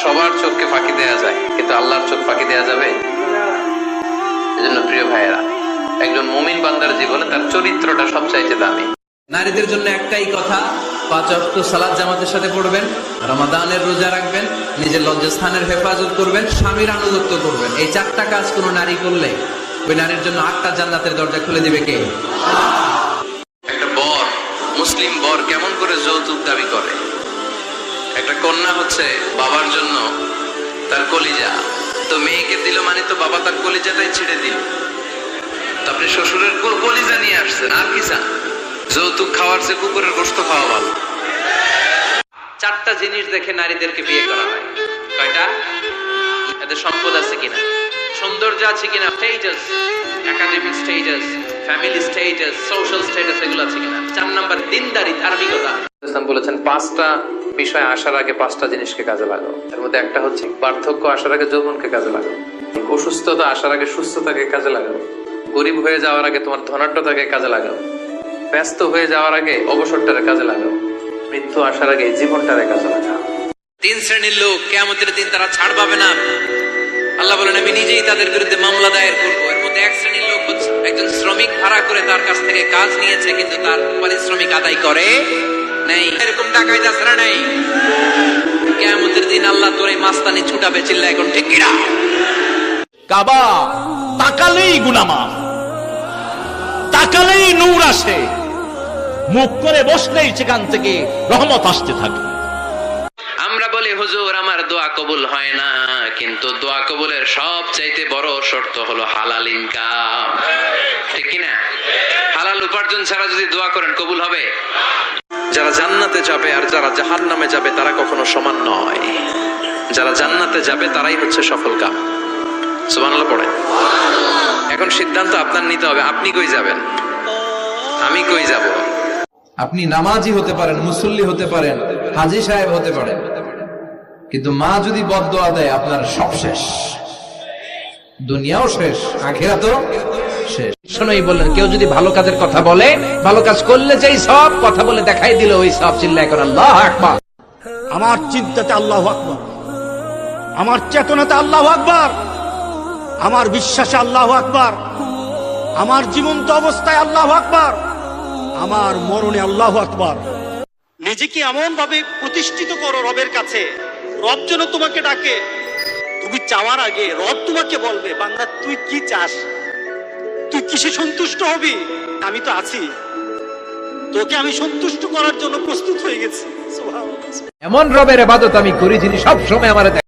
সবার চোখকে ফাঁকি দেয়া যায়, কিন্তু আল্লাহর চোখ ফাঁকি দেয়া যাবে? এজন্য প্রিয় ভাইয়েরা, একজন মুমিন বান্দার জীবনে তার চরিত্রটা সবচাইতে দামি। নারীদের জন্য একটাই কথা, 5 ওয়াক্ত সালাত জামাতের সাথে পড়বেন, রমাদানের রোজা রাখবেন, নিজের লজ্জাস্থানের হেফাজত করবেন, স্বামীর আনুগত্য করবেন। এই 4টা কাজ কোনো নারী করলে ওই নারীর জন্য 8টা জান্নাতের দরজা খুলে দিবে কে? একটা বর, মুসলিম বর কেমন করে যৌতুক দাবি করে? একটা কন্যা হচ্ছে বাবার জন্য তার কলিজা, তো মেয়েকে দিল মানে তো বাবা তার কলিজাটাই ছেড়ে দিল। তো আপনি শ্বশুরের কলিজা নিয়ে আসছেন, আর কি চান? যৌতুক খাওয়ার চেয়ে কুকুরের গোশত খাওয়া ভালো। 4টা জিনিস দেখে নারীদেরকে বিয়ে করা হয়। কয়টা? এদের সম্পদ আছে কিনা, সৌন্দর্য আছে কিনা, status, academic status, family status, social status, এগুলো আছে কিনা। 4 নাম্বার দিনদারি, ধার্মিকতা। ইসলাম বলেছেন 5টা বিষয় আসার আগে 5টা জিনিসকে কাজে লাগাও। এর মধ্যে একটা হচ্ছে বার্ধক্য আসার আগে যৌবনকে কাজে লাগাও, অসুস্থতা আসার আগে সুস্থতাকে কাজে লাগাও, গরিব হয়ে যাওয়ার আগে তোমার ধনাঢ্যতাকে কাজে লাগাও, ব্যস্ত হয়ে যাওয়ার আগে অবসরটারে কাজে লাগাও, মৃত্যু আসার আগে জীবনটারে কাজে লাগাও। 3 শ্রেণীর লোক কিয়ামতের দিন তারা ছাড় পাবে না। আল্লাহ বলেন আমি নিজেই তাদের বিরুদ্ধে মামলা দায়ের করব। এর মধ্যে 1 শ্রেণীর লোক হচ্ছে একজন শ্রমিক ভাড়া করে তার কাছ থেকে কাজ নিয়েছে, কিন্তু তার পারিশ্রমিক আদায় করে নাই। এরকম ডাকাইত আছে না নাই? কিয়ামতের দিন আল্লাহ তোর এই মাস্তানি ছুটাবে, চিল্লা এখন ঠিক কিনা? কাবা তাকালেই গুনাহ মাফ, তাকালেই নূর আসে, মুখ করে বসলেই সেখান থেকে রহমত আসতে থাকে। আমরা বলি হুজুর আমার দোয়া কবুল হয় না, কিন্তু দোয়া কবুলের সবচাইতে বড় শর্ত হলো হালাল ইনকাম, ঠিক কিনা? হালাল উপার্জন ছাড়া যদি দোয়া করেন কবুল হবে? যারা জান্নাতে যাবে আর যারা জাহান্নামে যাবে তারা কখনো সমান নয়। যারা জান্নাতে যাবে তারাই হচ্ছে সফল কাম। সুবহানাল্লাহ পড়েন। এখন সিদ্ধান্ত আপনার নিতে হবে, আপনি কই যাবেন, আমি কই যাব। আপনি নামাজি হতে পারেন, মুসল্লি হতে পারেন, হাজী সাহেব হতে পারেন, কিন্তু মা যদি বদদোয়া দেয় আপনার সব শেষ, দুনিয়াও শেষ, আখিরাতও শেষ। শোনাই বললেন কেউ যদি ভালো কাজের কথা বলে, ভালো কাজ করলে যেই সব কথা বলে দেখাই দিল ওই সব, চিল্লায় করে আল্লাহু আকবার। আমার চিন্তাতে আল্লাহু আকবার, আমার চেতনাতে আল্লাহু আকবার, আমার বিশ্বাসে আল্লাহু আকবার, আমার জীবন্ত অবস্থায় আল্লাহু আকবার, আমার মরণে আল্লাহু আকবার। নিজেকে এমন ভাবে প্রতিষ্ঠিত করো রবের কাছে, রব যেন তোমাকে ডাকে। তুমি চাওয়ার আগে রব তোমাকে বলবে বান্দা তুই কি চাস, তুই কিসে সন্তুষ্ট হবি? আমি তো আছি, তোকে আমি সন্তুষ্ট করার জন্য প্রস্তুত হয়ে গেছি। সুবহানাল্লাহ। এমন রবের ইবাদত আমি করি যিনি সব সময় আমার